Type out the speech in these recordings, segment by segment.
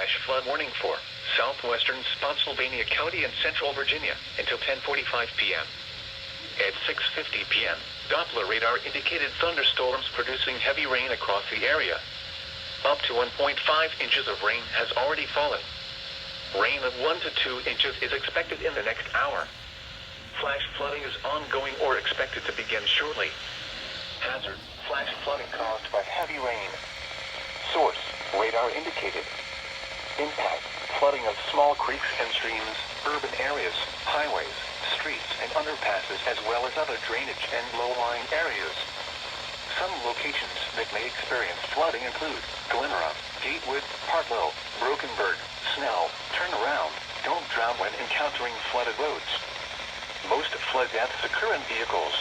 flash flood warning for southwestern Spotsylvania County and central Virginia until 10:45 p.m. At 6:50 p.m., Doppler radar indicated thunderstorms producing heavy rain across the area. Up to 1.5 inches of rain has already fallen. Rain of 1 to 2 inches is expected in the next hour. Flash flooding is ongoing or expected to begin shortly. Hazard: flash flooding caused by heavy rain. Source: radar indicated. Impact: flooding of small creeks and streams, urban areas, highways, streets and underpasses, as well as other drainage and low-lying areas. Some locations that may experience flooding include Glenrock, Gatewood, Hartwell, Brokenburg, Snell. Turn around. Don't drown when encountering flooded roads. Most flood deaths occur in vehicles.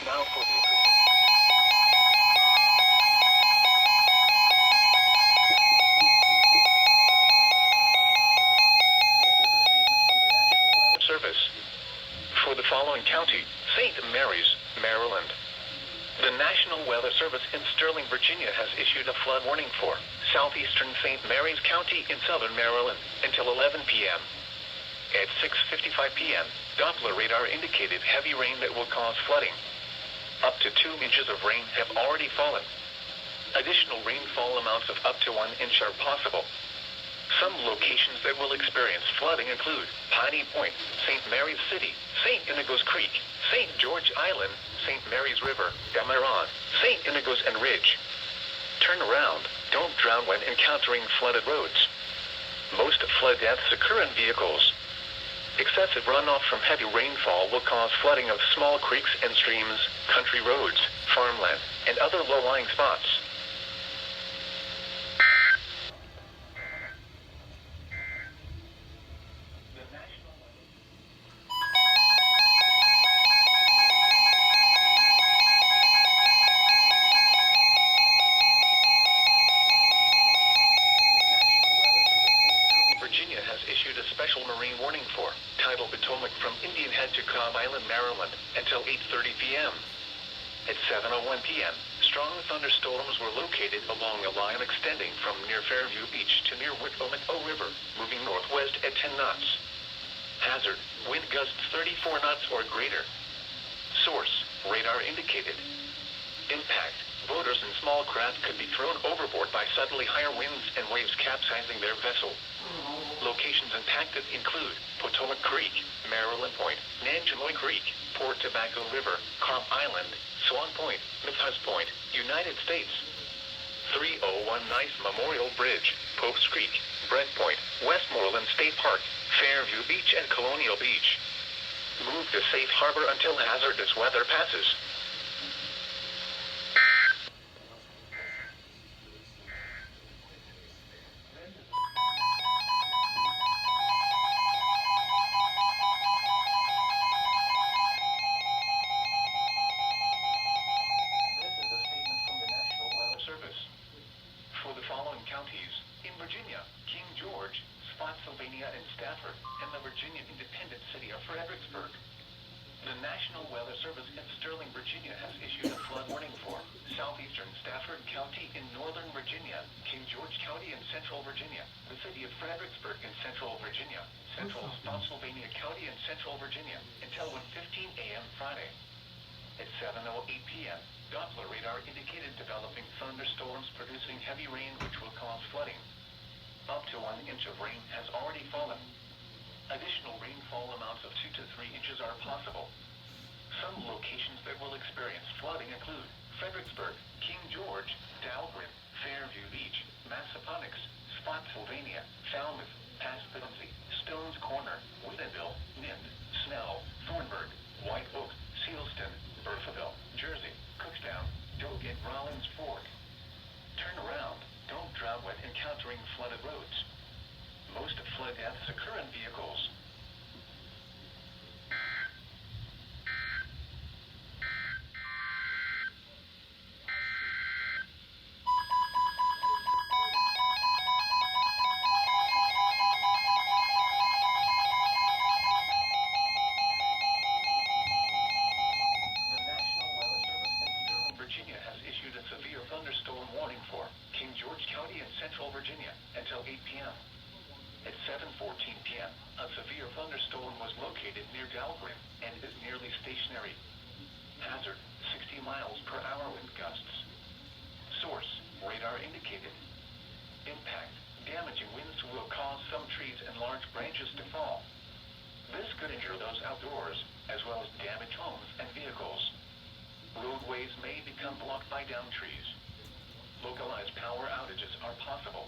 Now for the Service. For the following county: St. Mary's, Maryland. The National Weather Service in Sterling, Virginia has issued a flood warning for southeastern St. Mary's County in southern Maryland until 11 p.m. At 6:55 p.m., Doppler radar indicated heavy rain that will cause flooding. Up to 2 inches of rain have already fallen. Additional rainfall amounts of up to 1 inch are possible. Some locations that will experience flooding include Piney Point, St. Mary's City, St. Inigo's Creek, St. George Island, St. Mary's River, Damaron, St. Inigo's and Ridge. Turn around. Don't drown when encountering flooded roads. Most flood deaths occur in vehicles. Excessive runoff from heavy rainfall will cause flooding of small creeks and streams, country roads, farmland, and other low-lying spots. Virginia has issued a special marine warning for tidal Potomac from Indian Head to Cobb Island, Maryland, until 8:30 p.m. At 7:01 p.m., strong thunderstorms were located along a line extending from near Fairview Beach to near Wicomico River, moving northwest at 10 knots. Hazard: wind gusts 34 knots or greater. Source: radar indicated. Impact: boaters and small craft could be thrown overboard by suddenly higher winds and waves capsizing their vessel. Locations impacted include Potomac Creek, Maryland Point, Nanjemoy Creek, Port Tobacco River, Cobb Island, Swan Point, Memphis Point, United States. 301 Nice Memorial Bridge, Popes Creek, Brent Point, Westmoreland State Park, Fairview Beach and Colonial Beach. Move to safe harbor until hazardous weather passes. For the following counties, in Virginia, King George, Spotsylvania and Stafford, and the Virginia independent city of Fredericksburg. The National Weather Service in Sterling, Virginia has issued a flood warning for southeastern Stafford County in northern Virginia, King George County in central Virginia, the city of Fredericksburg in central Virginia, central Spotsylvania County in central Virginia, until 1:15 a.m. Friday. At 7:08 p.m., Doppler radar indicated developing thunderstorms producing heavy rain which will cause flooding. Up to 1 inch of rain has already fallen. Additional rainfall amounts of 2 to 3 inches are possible. Some locations that will experience flooding include Fredericksburg, King George, Dahlgren, Fairview Beach, Massaponax, Spotsylvania, Falmouth, Paspidensee, Stones Corner, Woodinville, Nind, Snell, Thornburg, White Oak, Sealston, Bertheville, Jersey, Cookstown, Doak and Rollins Fork. Turn around. Don't drown when encountering flooded roads. Most flood deaths occur in vehicles. Central Virginia until 8 p.m. At 7:14 p.m., a severe thunderstorm was located near Dahlgren and is nearly stationary. Hazard, 60 miles per hour wind gusts. Source, radar indicated. Impact, damaging winds will cause some trees and large branches to fall. This could injure those outdoors, as well as damage homes and vehicles. Roadways may become blocked by downed trees. Localized power outages are possible.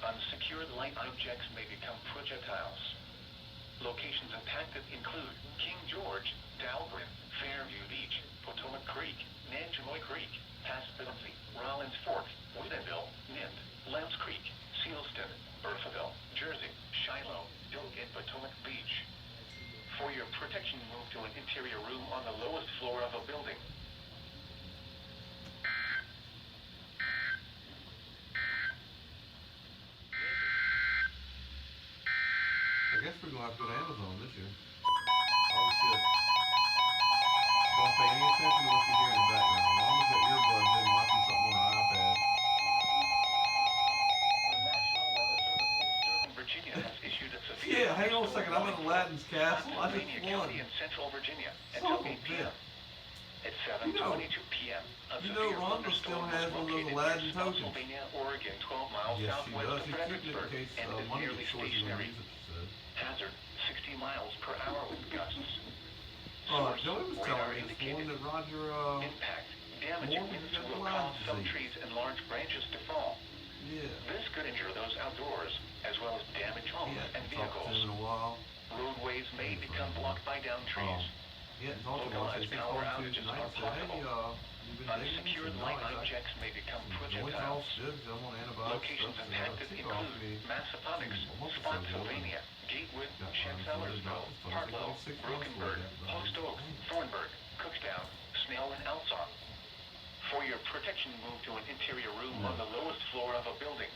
Unsecured light objects may become projectiles. Locations impacted include King George, Dahlgren, Fairview Beach, Potomac Creek, Nanjemoy Creek, Paspilsey, Rollins Fork, Woodinville, Nind, Lambs Creek, Sealston, Bertheville, Jersey, Shiloh, Doak, and Potomac Beach. For your protection, move to an interior room on the lowest floor of a building. I guess we're gonna have to go to Amazon this year. Oh shit. Don't pay any attention to what you hear in the background. Mama's got earbuds in watching something on her iPad. The National Weather Service in Sterling, Virginia has issued a severe Yeah, hang on a second. I'm in Aladdin's castle. I just Pennsylvania won. County in Central Virginia Son until of a 8 p.m. At You know- 7:22 p.m., a you know severe Rhonda still thunderstorm has was one of those located Aladdin near tokens. Pennsylvania, Oregon, 12 miles Yes, she southwest does. of She keeps it in Fredericksburg, case and is money nearly gets short. She stationary. uses it, she said. Hazard, 60 miles per hour wind gusts. Joey was telling radar me this indicated. morning that Roger, Impact, damaging Morgan winds got will Lyme cause some disease. trees and large branches to fall. yeah. This could injure those outdoors, as well as damage homes Yeah, and talked to him vehicles. in a while. Roadways may become blocked by downed trees. Yeah, and talked to him. I said, Localized he power called me outages tonight are and said, hey, possible. you've been digging? Unsecured And light no, I- objects may become joints all projectiles. stood because I'm on antibiotics. Locations stuff, impacted she called me. include Massaponax, a month or so ago, Spotsylvania, Gatewood, got Shellersville, unemployed, Hartlow, like 6 months ago, Brokenburg, got Post Oaks, Thornburg, Cookstown, Snell, and Alsop. For your protection, move to an interior room on the lowest floor of a building.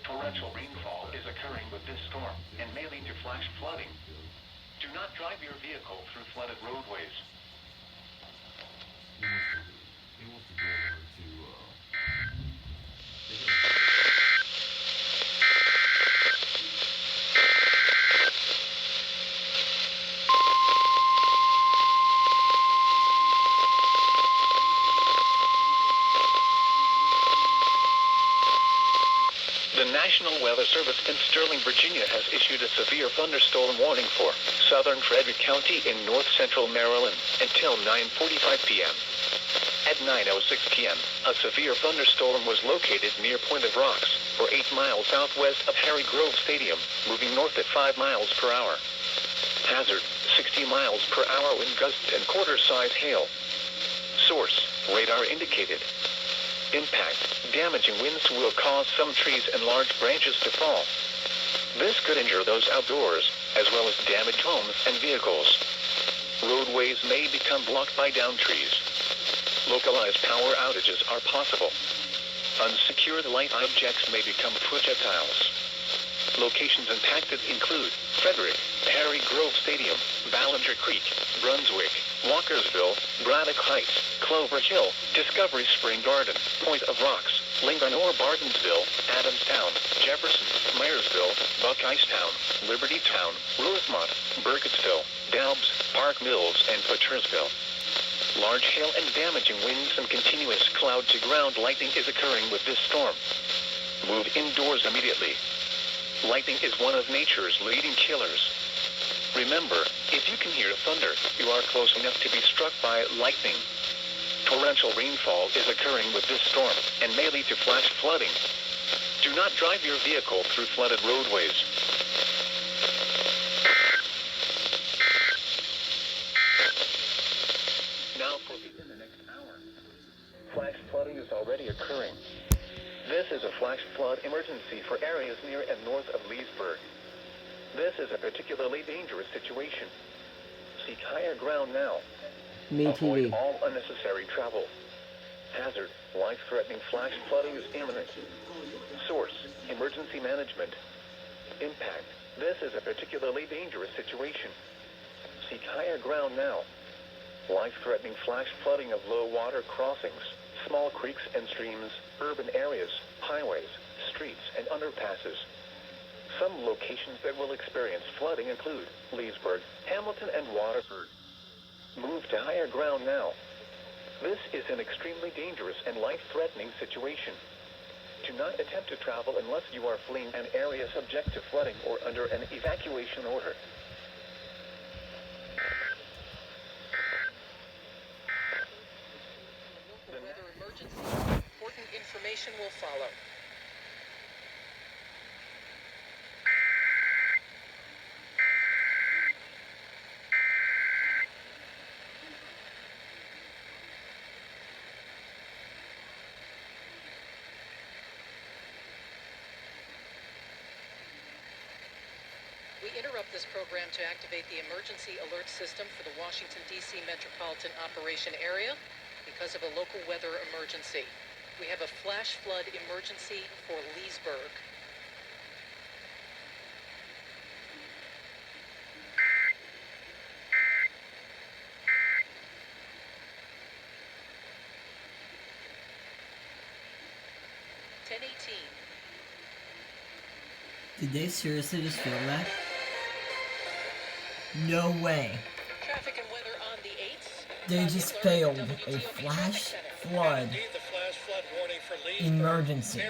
Torrential rainfall is occurring with this storm and may lead to flash flooding. Do not drive your vehicle through flooded roadways. He wants to go over to, The National Weather Service in Sterling, Virginia has issued a severe thunderstorm warning for southern Frederick County in north-central Maryland until 9:45 p.m. At 9:06 p.m., a severe thunderstorm was located near Point of Rocks, or 8 miles southwest of Harry Grove Stadium, moving north at 5 miles per hour. Hazard, 60 miles per hour wind gusts and quarter-size hail. Source, radar indicated. Impact, damaging winds will cause some trees and large branches to fall. This could injure those outdoors, as well as damage homes and vehicles. Roadways may become blocked by downed trees. Localized power outages are possible. Unsecured light objects may become projectiles. Locations impacted include Frederick, Harry Grove Stadium, Ballinger Creek, Brunswick, Walkersville, Braddock Heights, Clover Hill, Discovery Spring Garden, Point of Rocks, Lincoln or Bartonsville, Adamstown, Jefferson, Myersville, Buckeystown, Libertytown, Rosemont, Burkittsville, Dalbs, Park Mills, and Pottersville. Large hail and damaging winds and continuous cloud-to-ground lightning is occurring with this storm. Move indoors immediately. Lightning is one of nature's leading killers. Remember, if you can hear thunder, you are close enough to be struck by lightning. Torrential rainfall is occurring with this storm and may lead to flash flooding. Do not drive your vehicle through flooded roadways. Now for the next hour. Flash flooding is already occurring. This is a flash flood emergency for areas near and north of Leesburg. This is a particularly dangerous situation. Seek higher ground now. Avoid TV. all unnecessary travel. Hazard, life-threatening flash flooding is imminent. Source, emergency management. Impact, this is a particularly dangerous situation. Seek higher ground now. Life-threatening flash flooding of low water crossings, small creeks and streams, urban areas, highways, streets, and underpasses. Some locations that will experience flooding include Leesburg, Hamilton, and Waterford. Move to higher ground now. This is an extremely dangerous and life-threatening situation. Do not attempt to travel unless you are fleeing an area subject to flooding or under an evacuation order. Local weather emergency. Important information will follow. We interrupt this program to activate the emergency alert system for the Washington, D.C. metropolitan operation area because of a local weather emergency. We have a flash flood emergency for Leesburg. Did they seriously just film that? No way. Traffic and weather on the 8th. They just failed a flash flood emergency.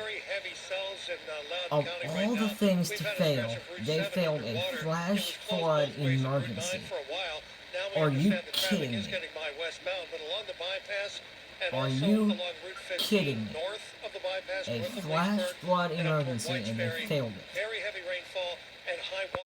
Of all the things to fail, they failed a flash flood emergency. Are you kidding me? Are you kidding me? A flash flood emergency and they failed it.